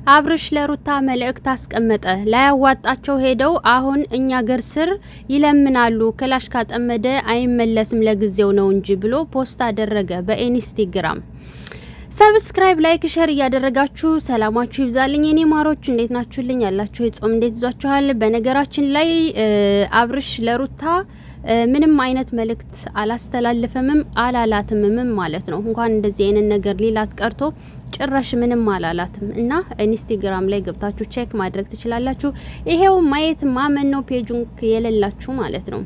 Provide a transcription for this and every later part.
አብርሽ ለሩታ መልእክት አስቀመጠ። ላያዋጣቸው ሄደው አሁን እኛ ገር ስር ይለምናሉ። ክላሽ ካጠመደ አይመለስም ለጊዜው ነው እንጂ ብሎ ፖስት አደረገ በኢንስታግራም። ሰብስክራይብ፣ ላይክ፣ ሼር እያደረጋችሁ ሰላማችሁ ይብዛልኝ። እኔ ማሮች እንዴት ናችሁልኝ? ያላችሁ የጾም እንዴት ይዟችኋል? በነገራችን ላይ አብርሽ ለሩታ ምንም አይነት መልእክት አላስተላለፈምም አላላትምም ማለት ነው። እንኳን እንደዚህ አይነት ነገር ሊላት ቀርቶ ጭራሽ ምንም አላላትም እና ኢንስታግራም ላይ ገብታችሁ ቼክ ማድረግ ትችላላችሁ። ይሄው ማየት ማመን ነው፣ ፔጁን የሌላችሁ ማለት ነው።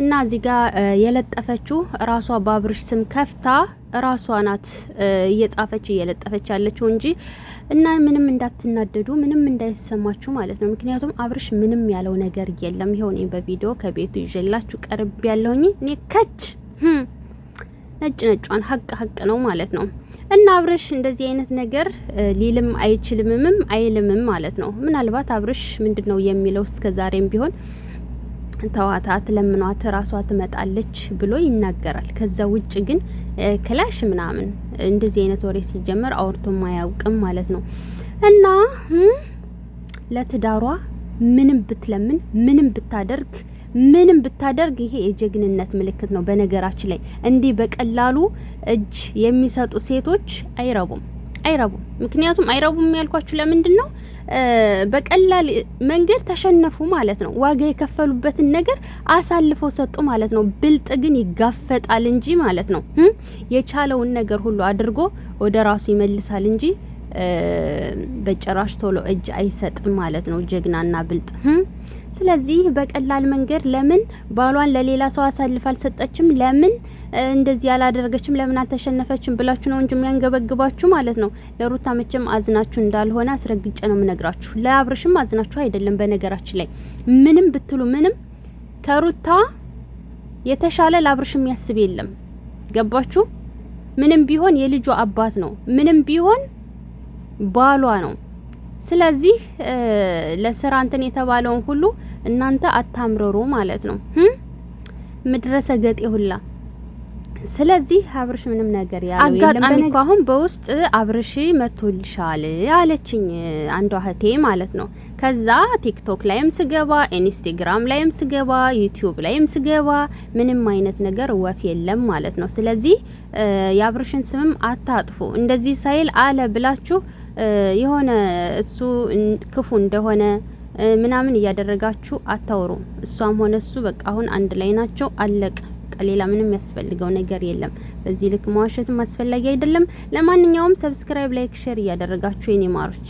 እና እዚህ ጋር የለጠፈችው ራሷ በአብርሽ ስም ከፍታ ራሷ ናት እየጻፈች እየለጠፈች ያለችው እንጂ እና ምንም እንዳትናደዱ ምንም እንዳይሰማችሁ ማለት ነው። ምክንያቱም አብርሽ ምንም ያለው ነገር የለም። ይሄው እኔ በቪዲዮ ከቤቱ ይዤላችሁ ቀርብ ያለውኝ እኔ ከች ነጭ ነጯን ሀቅ ነው ማለት ነው። እና አብርሽ እንደዚህ አይነት ነገር ሊልም አይችልምም አይልምም ማለት ነው። ምናልባት አብርሽ ምንድነው የሚለው እስከዛሬም ቢሆን ተዋታት ለምኗት ራሷ ትመጣለች ብሎ ይናገራል። ከዛ ውጭ ግን ክላሽ ምናምን እንደዚህ አይነት ወሬ ሲጀመር አውርቶ ማያውቅም ማለት ነው። እና ለትዳሯ ምንም ብትለምን ምንም ብታደርግ ይሄ የጀግንነት ምልክት ነው። በነገራችን ላይ እንዲህ በቀላሉ እጅ የሚሰጡ ሴቶች አይረቡም። ምክንያቱም አይረቡም ያልኳችሁ ለምንድን ነው? በቀላል መንገድ ተሸነፉ ማለት ነው። ዋጋ የከፈሉበትን ነገር አሳልፈው ሰጡ ማለት ነው። ብልጥ ግን ይጋፈጣል እንጂ ማለት ነው። የቻለውን ነገር ሁሉ አድርጎ ወደ ራሱ ይመልሳል እንጂ በጭራሽ ቶሎ እጅ አይሰጥም ማለት ነው። ጀግናና ብልጥ። ስለዚህ በቀላል መንገድ ለምን ባሏን ለሌላ ሰው አሳልፋ አልሰጠችም? ለምን እንደዚህ ያላደረገችም? ለምን አልተሸነፈችም ብላችሁ ነው እንጂ የሚያንገበግባችሁ ማለት ነው። ለሩታ መቼም አዝናችሁ እንዳልሆነ አስረግጬ ነው የምነግራችሁ። ለአብርሽም አዝናችሁ አይደለም። በነገራችን ላይ ምንም ብትሉ ምንም ከሩታ የተሻለ ለአብርሽ የሚያስብ የለም። ገባችሁ? ምንም ቢሆን የልጇ አባት ነው። ምንም ቢሆን ባሏ ነው። ስለዚህ ለስራ እንትን የተባለውን ሁሉ እናንተ አታምረሩ ማለት ነው። ምድረሰ ገጤ ሁላ። ስለዚህ አብርሽ ምንም ነገር ያለው የለም። በነገ አሁን በውስጥ አብርሽ መቶልሻል አለችኝ አንዷ እህቴ ማለት ነው። ከዛ ቲክቶክ ላይም ስገባ ኢንስታግራም ላይም ስገባ ዩቲዩብ ላይም ስገባ ምንም አይነት ነገር ወፍ የለም ማለት ነው። ስለዚህ የአብርሽን ስምም አታጥፉ። እንደዚህ ሳይል አለ ብላችሁ የሆነ እሱ ክፉ እንደሆነ ምናምን እያደረጋችሁ አታውሩ። እሷም ሆነ እሱ በቃ አሁን አንድ ላይ ናቸው፣ አለቀ። ሌላ ምንም ያስፈልገው ነገር የለም። በዚህ ልክ መዋሸትም አስፈላጊ አይደለም። ለማንኛውም ሰብስክራይብ፣ ላይክ፣ ሼር እያደረጋችሁ የኔ ማሮች